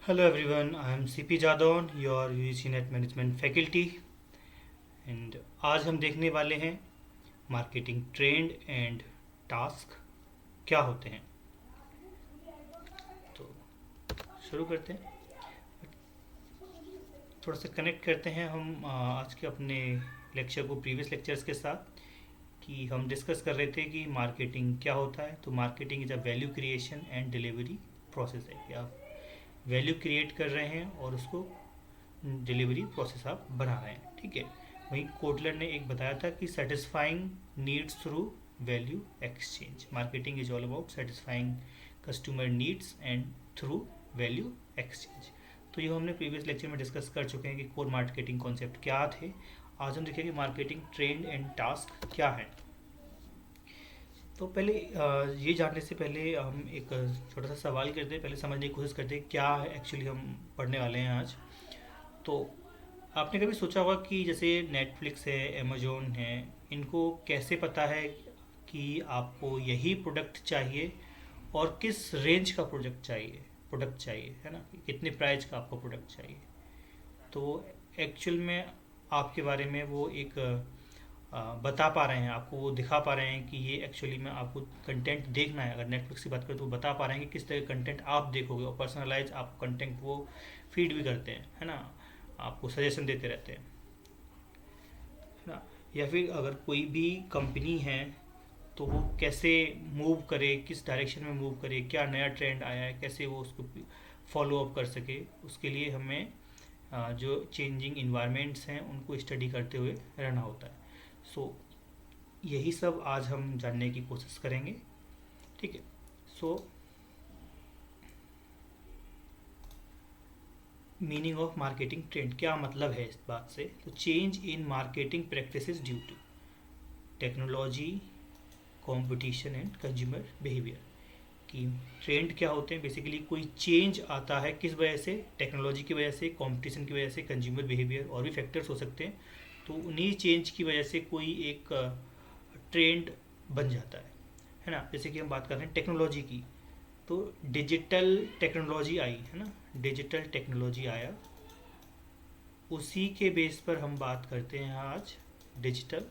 Hello everyone, I am CP Jadon, your UGC Net Management Faculty and आज हम देखने वाले हैं मार्केटिंग ट्रेंड एंड टास्क क्या होते हैं। तो शुरू करते हैं, थोड़ा सा कनेक्ट करते हैं हम आज के अपने लेक्चर को प्रीवियस लेक्चर्स के साथ कि हम डिस्कस कर रहे थे कि मार्केटिंग क्या होता है। तो marketing is a value creation and delivery process है कि आप वैल्यू क्रिएट कर रहे हैं और उसको डिलीवरी प्रोसेस आप बना रहे हैं। ठीक है, वहीं कोटलर ने एक बताया था कि satisfying needs through value exchange. Marketing is all about satisfying customer needs and through value exchange. तो ये हमने प्रीवियस लेक्चर में डिस्कस कर चुके हैं कि कोर मार्केटिंग कॉन्सेप्ट क्या थे। आज हम देखेंगे मार्केटिंग ट्रेंड एंड टास्क क्या है। तो पहले ये जानने से पहले हम एक छोटा सा सवाल करते हैं, पहले समझने की कोशिश करते हैं क्या एक्चुअली हम पढ़ने वाले हैं आज। तो आपने कभी सोचा होगा कि जैसे नेटफ्लिक्स है, अमेजोन है, इनको कैसे पता है कि आपको यही प्रोडक्ट चाहिए और किस रेंज का प्रोडक्ट चाहिए, है ना, कितने प्राइस का आपको प्रोडक्ट चाहिए। तो एक्चुअल में आपके बारे में वो एक बता पा रहे हैं, आपको वो दिखा पा रहे हैं कि ये एक्चुअली में आपको कंटेंट देखना है। अगर नेटफ्लिक्स की बात करें तो वो बता पा रहे हैं कि किस तरह का कंटेंट आप देखोगे और पर्सनलाइज आप कंटेंट वो फीड भी करते हैं, है ना, आपको सजेशन देते रहते हैं, है ना। या फिर अगर कोई भी कंपनी है तो वो कैसे मूव करे, किस डायरेक्शन में मूव करे, क्या नया ट्रेंड आया है, कैसे वो उसको फॉलो अप कर सके, उसके लिए हमें जो चेंजिंग इन्वायरमेंट्स हैं उनको स्टडी करते हुए रहना होता है। सो यही सब आज हम जानने की कोशिश करेंगे। ठीक है, so meaning of marketing trend क्या मतलब है इस बात से। तो change in marketing practices due to technology, competition and consumer behaviour. कि ट्रेंड क्या होते हैं, बेसिकली कोई चेंज आता है किस वजह से, टेक्नोलॉजी की वजह से, कंपटीशन की वजह से, कंज्यूमर बिहेवियर और भी फैक्टर्स हो सकते हैं। तो उन्हीं चेंज की वजह से कोई एक ट्रेंड बन जाता है ना। जैसे कि हम बात कर रहे हैं टेक्नोलॉजी की, तो डिजिटल टेक्नोलॉजी आई, है ना, डिजिटल टेक्नोलॉजी आया, उसी के बेस पर हम बात करते हैं आज डिजिटल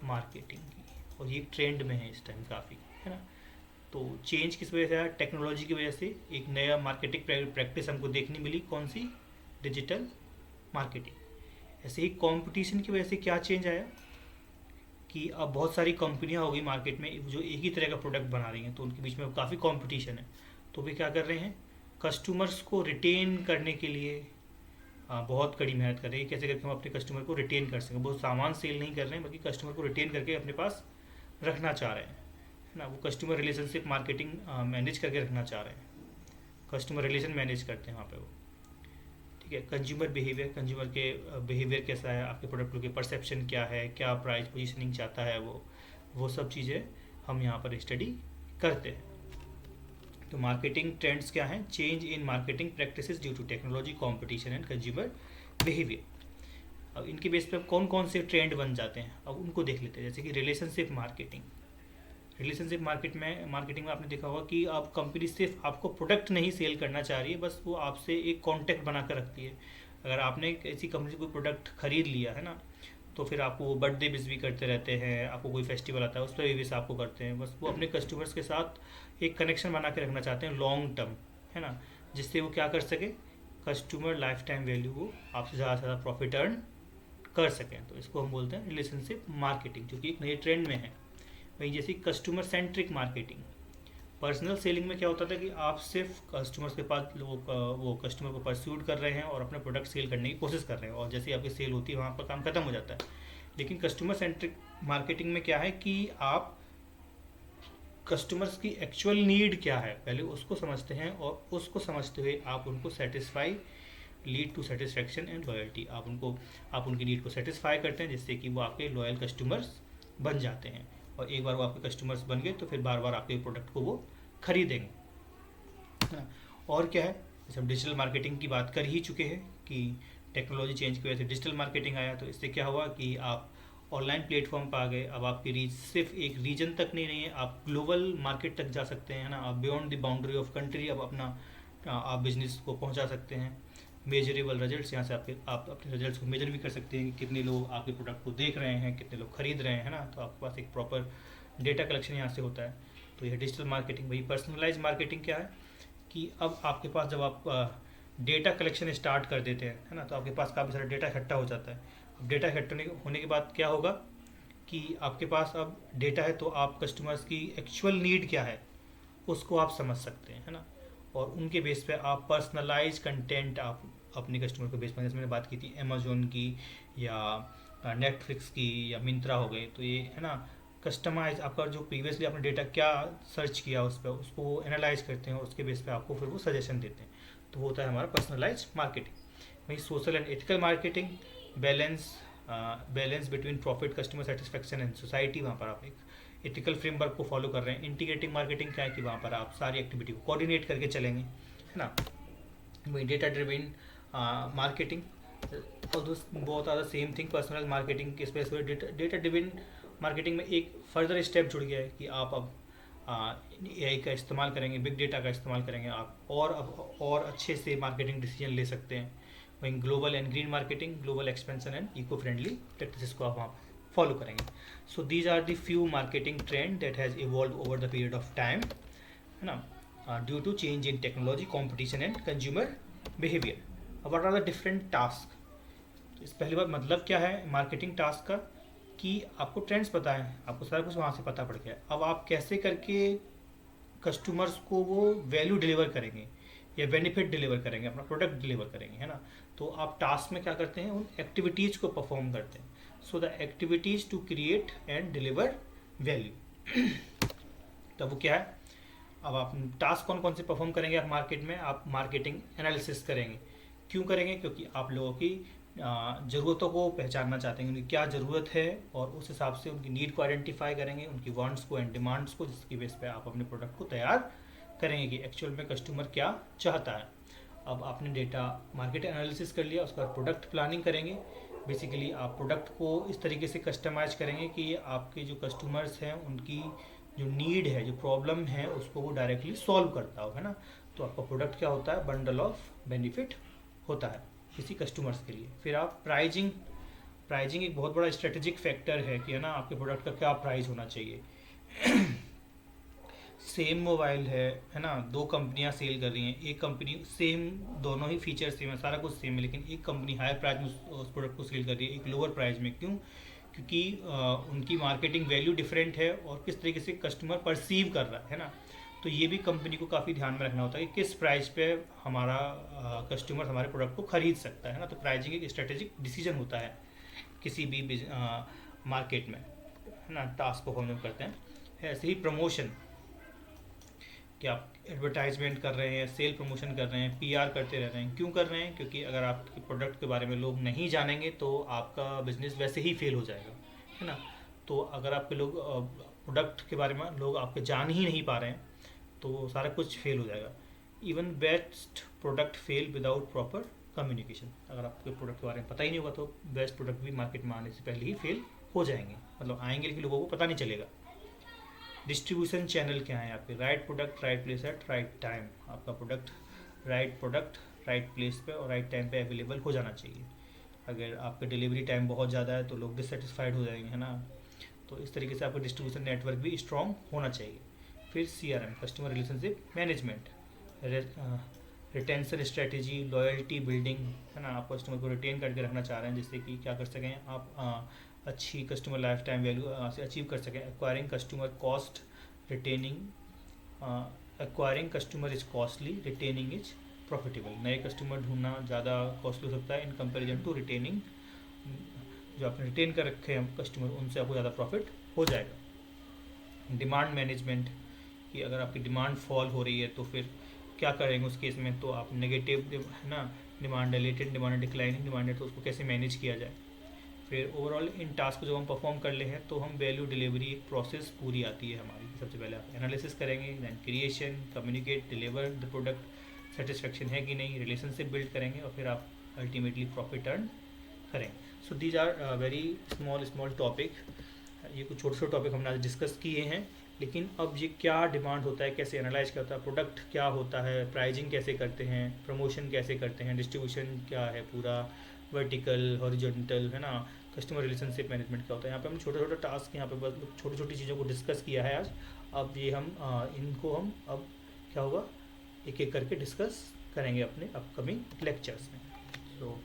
मार्केटिंग की, और ये ट्रेंड में है इस टाइम काफ़ी, है ना। तो चेंज किस वजह से आया, टेक्नोलॉजी की वजह से एक नया मार्केटिंग प्रैक्टिस हमको देखने मिली, कौन सी, डिजिटल मार्केटिंग। ऐसे ही कंपटीशन की वजह से क्या चेंज आया कि अब बहुत सारी कंपनियां हो गई मार्केट में जो एक ही तरह का प्रोडक्ट बना रही हैं, तो उनके बीच में काफ़ी कंपटीशन है। तो वे क्या कर रहे हैं, कस्टमर्स को रिटेन करने के लिए बहुत कड़ी मेहनत कर रहे हैं, कैसे करके हम अपने कस्टमर को रिटेन कर सकें। बहुत सामान सेल नहीं कर रहे हैं बल्कि कस्टमर को रिटेन करके अपने पास रखना चाह रहे हैं, है ना। वो कस्टमर रिलेशनशिप मार्केटिंग मैनेज करके रखना चाह रहे हैं, कस्टमर रिलेशन मैनेज करते हैं वहाँ पे वो। ठीक है, कंज्यूमर बिहेवियर, कंज्यूमर के बिहेवियर कैसा है, आपके प्रोडक्ट के परसेप्शन क्या है, क्या प्राइस पोजीशनिंग चाहता है वो सब चीज़ें हम यहाँ पर स्टडी करते हैं। तो मार्केटिंग ट्रेंड्स क्या हैं, change in marketing practices due to technology, competition and consumer behaviour. अब इनके बेस पे कौन कौन से ट्रेंड बन जाते हैं, अब उनको देख लेते हैं। जैसे कि रिलेशनशिप मार्केटिंग, रिलेशनशिप मार्केटिंग में आपने देखा होगा कि आप कंपनी सिर्फ आपको प्रोडक्ट नहीं सेल करना चाह रही है, बस वो आपसे एक कॉन्टैक्ट बना कर रखती है। अगर आपने ऐसी कंपनी से कोई प्रोडक्ट खरीद लिया है ना, तो फिर आपको वो बर्थडे विश भी करते रहते हैं, आपको कोई फेस्टिवल आता है उस पर भी विश आपको करते हैं। बस वो अपने कस्टमर्स के साथ एक कनेक्शन बना के रखना चाहते हैं लॉन्ग टर्म, है ना, जिससे वो क्या कर सके, कस्टमर लाइफ टाइम वैल्यू वो आपसे ज़्यादा से ज़्यादा प्रॉफिट अर्न कर सकें। तो इसको हम बोलते हैं रिलेशनशिप मार्केटिंग, जो कि एक नए ट्रेंड में है। वहीं जैसे customer centric marketing, personal selling में क्या होता था कि आप सिर्फ कस्टमर्स के पास वो कस्टमर को परस्यूट कर रहे हैं और अपने प्रोडक्ट सेल करने की कोशिश कर रहे हैं, और जैसे ही आपकी सेल होती है वहाँ पर काम खत्म हो जाता है। लेकिन कस्टमर सेंट्रिक मार्केटिंग में क्या है कि आप कस्टमर्स की एक्चुअल नीड क्या है पहले उसको समझते हैं, और उसको समझते हुए आप उनको satisfy, lead to satisfaction and loyalty, आप उनकी नीड को सेटिस्फाई करते हैं जिससे कि वो आपके लॉयल कस्टमर्स बन जाते हैं। और एक बार वो आपके कस्टमर्स बन गए तो फिर बार बार आपके प्रोडक्ट को वो खरीदेंगे, है ना। और क्या है, जैसे हम डिजिटल मार्केटिंग की बात कर ही चुके हैं कि टेक्नोलॉजी चेंज की वजह से डिजिटल मार्केटिंग आया, तो इससे क्या हुआ कि आप ऑनलाइन प्लेटफॉर्म पर आ गए। अब आपकी रीच सिर्फ एक रीजन तक नहीं रही है, आप ग्लोबल मार्केट तक जा सकते हैं, है ना। आप beyond the boundary of country अब अपना आप बिजनेस को पहुंचा सकते हैं। मेजरेबल रिजल्ट्स, यहाँ से आप अपने रिजल्ट्स को मेजर भी कर सकते हैं कि कितने लोग आपके प्रोडक्ट को देख रहे हैं, कितने लोग खरीद रहे हैं, है ना। तो आपके पास एक प्रॉपर डेटा कलेक्शन यहाँ से होता है। तो यह डिजिटल मार्केटिंग। वही पर्सनलाइज मार्केटिंग क्या है कि अब आपके पास जब आप डेटा कलेक्शन स्टार्ट कर देते हैं, है ना, तो आपके पास काफ़ी सारा डेटा इकट्ठा हो जाता है। अब डेटा इकट्ठा होने के बाद क्या होगा कि आपके पास अब डेटा है, तो आप कस्टमर्स की एक्चुअल नीड क्या है उसको आप समझ सकते हैं, है ना। और उनके बेस पे आप पर्सनलाइज कंटेंट आप अपने कस्टमर को बेस पर, जैसे मैंने बात की थी अमेजोन की या नेटफ्लिक्स की या मिंत्रा हो गए, तो ये है ना कस्टमाइज आपका जो प्रीवियसली आपने डेटा क्या सर्च किया उस पर, उसको एनालाइज करते हैं और उसके बेस पे आपको फिर वो सजेशन देते हैं। तो वो होता है हमारा पर्सनलाइज मार्केटिंग। वही social and ethical marketing, balance between profit, customer satisfaction and society. वहाँ पर आप एक एथिकल फ्रेमवर्क को फॉलो कर रहे हैं। इंटीग्रेटिंग मार्केटिंग क्या है कि वहाँ पर आप सारी एक्टिविटी को कोऑर्डिनेट करके चलेंगे, है ना। वही डेटा ड्रिवन मार्केटिंग, बहुत are the same thing. Personal marketing के स्पेस में डेटा ड्रिवन मार्केटिंग में एक फर्दर स्टेप जुड़ गया है कि आप अब AI का इस्तेमाल करेंगे, बिग डेटा का इस्तेमाल करेंगे आप, और अच्छे से मार्केटिंग डिसीजन ले सकते हैं। वहीं global and green marketing, global expansion and eco friendly practices को आप वहाँ फॉलो करेंगे। So these are the few marketing trend that has evolve over the period of time, है ना, due to change in technology, competition and consumer behaviour. What are the different task. तो इस पहली बार मतलब क्या है मार्केटिंग टास्क का कि आपको ट्रेंड्स पता है, आपको सारा कुछ वहाँ से पता पड़ गया। अब आप कैसे करके कस्टमर्स को वो वैल्यू डिलीवर करेंगे या बेनिफिट डिलीवर करेंगे, अपना प्रोडक्ट डिलीवर करेंगे, है ना। तो आप टास्क में क्या करते हैं, उन एक्टिविटीज़ को परफॉर्म करते हैं। So the activities to create and deliver value. तो वो क्या है, अब आप टास्क कौन कौन से परफॉर्म करेंगे आप मार्केट में, आप मार्केटिंग एनालिसिस करेंगे। क्यों करेंगे, क्योंकि आप लोगों की ज़रूरतों को पहचानना चाहते हैं, उनकी क्या ज़रूरत है, और उस हिसाब से उनकी नीड को आइडेंटिफाई करेंगे, उनकी वांट्स को एंड डिमांड्स को, जिसकी बेस पे आप अपने प्रोडक्ट को तैयार करेंगे कि एक्चुअल में कस्टमर क्या चाहता है। अब आपने डेटा मार्केट एनालिसिस कर लिया, उसका प्रोडक्ट प्लानिंग करेंगे। बेसिकली आप प्रोडक्ट को इस तरीके से कस्टमाइज करेंगे कि आपके जो कस्टमर्स हैं उनकी जो नीड है, जो प्रॉब्लम है, उसको वो डायरेक्टली सॉल्व करता हो, है ना। तो आपका प्रोडक्ट क्या होता है, बंडल ऑफ बेनिफिट होता है किसी कस्टमर्स के लिए। फिर आप प्राइजिंग एक बहुत बड़ा स्ट्रेटेजिक फैक्टर है कि, है ना, आपके प्रोडक्ट का क्या प्राइस होना चाहिए। सेम मोबाइल है ना, दो कंपनियां सेल कर रही हैं, एक कंपनी सेम, दोनों ही फीचर सेम है, सारा कुछ सेम है, लेकिन एक कंपनी हायर प्राइस में उस प्रोडक्ट को सेल कर रही है, एक लोअर प्राइस में। क्यों, क्योंकि उनकी मार्केटिंग वैल्यू डिफरेंट है और किस तरीके से कस्टमर परसीव कर रहा है ना। तो ये भी कंपनी को काफ़ी ध्यान में रखना होता है कि किस प्राइस पे हमारा कस्टमर हमारे प्रोडक्ट को खरीद सकता है ना। तो प्राइसिंग एक स्ट्रेटेजिक डिसीजन होता है किसी भी मार्केट में, है ना, टास्क को हम करते हैं। ऐसे ही प्रमोशन, कि आप एडवर्टाइजमेंट कर रहे हैं, सेल प्रमोशन कर रहे हैं, PR करते रह रहे हैं। क्यों कर रहे हैं, क्योंकि अगर आपके प्रोडक्ट के बारे में लोग नहीं जानेंगे तो आपका बिजनेस वैसे ही फेल हो जाएगा, है ना। तो अगर आपके लोग प्रोडक्ट के बारे में लोग आपके जान ही नहीं पा रहे हैं तो सारा कुछ फेल हो जाएगा। Even best product fail without proper communication. अगर आपके प्रोडक्ट के बारे में पता ही नहीं होगा तो बेस्ट प्रोडक्ट भी मार्केट में आने से पहले ही फेल हो जाएंगे, मतलब आएंगे लेकिन लोगों को पता नहीं चलेगा। डिस्ट्रीब्यूशन चैनल क्या है आपके, right product right place at right time. आपका प्रोडक्ट राइट प्लेस पे और राइट टाइम पे अवेलेबल हो जाना चाहिए। अगर आपका डिलीवरी टाइम बहुत ज़्यादा है तो लोग डिससेटिस्फाइड हो जाएंगे, है ना। तो इस तरीके से आपका डिस्ट्रीब्यूशन नेटवर्क भी स्ट्रॉन्ग होना चाहिए। फिर CRM, customer relationship management, retention strategy, loyalty building, है ना। आप कस्टमर को रिटेन करके रखना चाह रहे हैं जिससे कि क्या कर सकें आप अच्छी कस्टमर लाइफ टाइम वैल्यू से अचीव कर सकें। Acquiring customer cost, retaining, acquiring customer is costly, retaining is profitable. नए कस्टमर ढूंढना ज़्यादा कॉस्टली हो सकता है इन कंपेरिजन टू रिटेनिंग। जो आपने रिटेन कर रखे हैं कस्टमर, उनसे आपको ज़्यादा प्रॉफिट हो जाएगा। डिमांड मैनेजमेंट, कि अगर आपकी डिमांड फॉल हो रही है तो फिर क्या करेंगे उस केस में, तो आप नेगेटिव, है ना, डिमांड है, लेटेंट डिमांड है, डिक्लाइनिंग डिमांड है, तो उसको कैसे मैनेज किया जाए। फिर ओवरऑल इन टास्क को जब हम परफॉर्म कर ले हैं तो हम वैल्यू डिलीवरी एक प्रोसेस पूरी आती है हमारी। सबसे पहले आप एनालिसिस करेंगे, then creation, communicate, deliver the product, satisfaction है कि नहीं, रिलेशनशिप बिल्ड करेंगे और फिर आप अल्टीमेटली प्रॉफिट अर्न करेंगे। So these are very small topic. ये कुछ छोटे छोटे टॉपिक हमने आज डिस्कस किए हैं। लेकिन अब ये क्या डिमांड होता है, कैसे एनालाइज करता है, प्रोडक्ट क्या होता है, प्राइजिंग कैसे करते हैं, प्रमोशन कैसे करते हैं, डिस्ट्रीब्यूशन क्या है, पूरा वर्टिकल हॉरिजॉन्टल, है ना, कस्टमर रिलेशनशिप मैनेजमेंट क्या होता है। यहाँ पे हम छोटे छोटे टास्क, यहाँ पे बस छोटी छोटी चीज़ों को डिस्कस किया है आज। अब ये हम इनको हम अब क्या होगा, एक एक करके डिस्कस करेंगे अपने अपकमिंग लेक्चर्स में। तो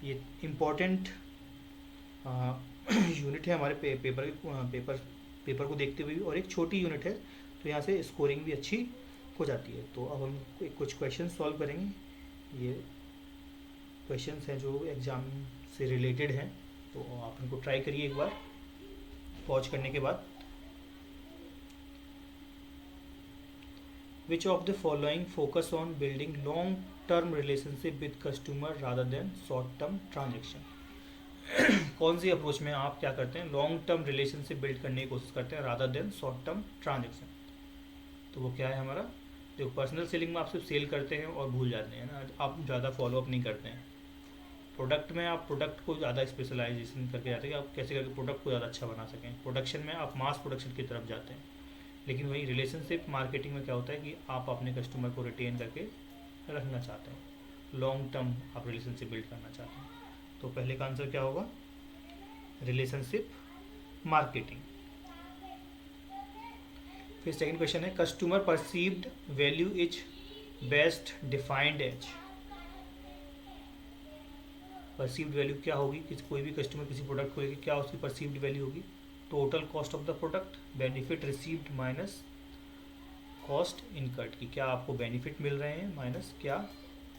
ये इम्पोर्टेंट यूनिट है हमारे पेपर को देखते हुए भी, और एक छोटी यूनिट है तो यहाँ से स्कोरिंग भी अच्छी हो जाती है। तो अब हम कुछ क्वेश्चन सॉल्व करेंगे। ये क्वेश्चंस हैं जो एग्ज़ाम से रिलेटेड हैं, तो आप इनको ट्राई करिए एक बार पॉज करने के बाद। Which of the following focus on building long term relationship with customer rather than short term transaction. कौन सी अप्रोच में आप क्या करते हैं, लॉन्ग टर्म रिलेशनशिप बिल्ड करने की कोशिश करते हैं rather than short term transaction. तो वो क्या है हमारा, देखो पर्सनल सेलिंग में आप सिर्फ सेल करते हैं और भूल जाते हैं ना, आप ज़्यादा फॉलोअप नहीं करते हैं। प्रोडक्ट में आप प्रोडक्ट को ज़्यादा स्पेशलाइजेशन करके जाते हैं कि आप कैसे करके प्रोडक्ट को ज़्यादा अच्छा बना सकें। प्रोडक्शन में आप मास प्रोडक्शन की तरफ जाते हैं। लेकिन वही रिलेशनशिप मार्केटिंग में क्या होता है कि आप अपने कस्टमर को रिटेन करके रखना चाहते हैं, लॉन्ग टर्म आप रिलेशनशिप बिल्ड करना चाहते हैं। तो पहले का आंसर क्या होगा, रिलेशनशिप मार्केटिंग। फिर सेकंड क्वेश्चन है, customer perceived value is best defined as. Perceived value क्या होगी, कोई भी कस्टमर किसी प्रोडक्ट को लेकर क्या उसकी परसीव्ड वैल्यू होगी, total cost of the product, benefit received minus cost incurred, की क्या आपको बेनिफिट मिल रहे हैं माइनस क्या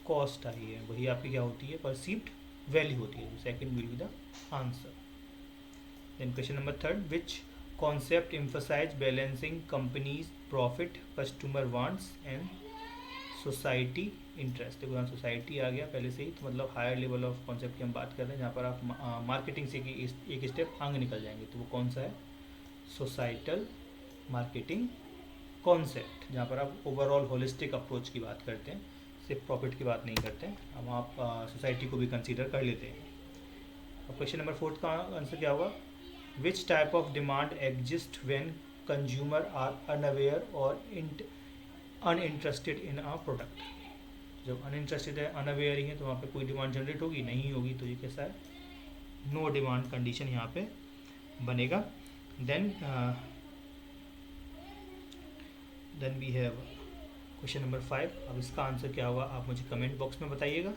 कॉस्ट आई है, वही आपकी क्या होती है, परसीव्ड वैल्यू होती है। Second will be the answer. Then question number third, which concept emphasise balancing companies profit, customer wants and society interest. देखो यहाँ सोसाइटी आ गया पहले से ही, तो मतलब हायर लेवल ऑफ कॉन्सेप्ट की हम बात कर रहे हैं, जहाँ पर आप मार्केटिंग से एक स्टेप आगे निकल जाएंगे। तो वो कौन सा है, सोसाइटल मार्केटिंग कॉन्सेप्ट, जहाँ पर आप ओवरऑल होलिस्टिक अप्रोच की बात करते हैं, सिर्फ प्रॉफिट की बात नहीं करते हैं, अब आप सोसाइटी को भी कंसीडर कर लेते हैं। अब क्वेश्चन नंबर फोर्थ का आंसर क्या होगा, which type of demand exist when consumer are unaware और अनइंटरेस्टेड इन अ प्रोडक्ट। जब अनइंटरेस्टेड है, अनअवेयर ही है, तो वहाँ पे कोई डिमांड जनरेट होगी नहीं होगी, तो ये कैसा है, नो डिमांड कंडीशन यहाँ पे बनेगा। Then we have question number 5। अब इसका आंसर क्या होगा आप मुझे कमेंट बॉक्स में बताइएगा।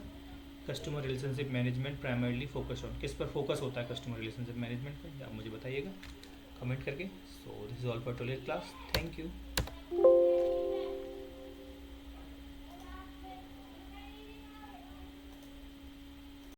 Customer relationship management primarily focus on, किस पर फोकस होता है कस्टमर रिलेशनशिप मैनेजमेंट पर, आप मुझे बताइएगा कमेंट करके। So this is all for today's class, thank you.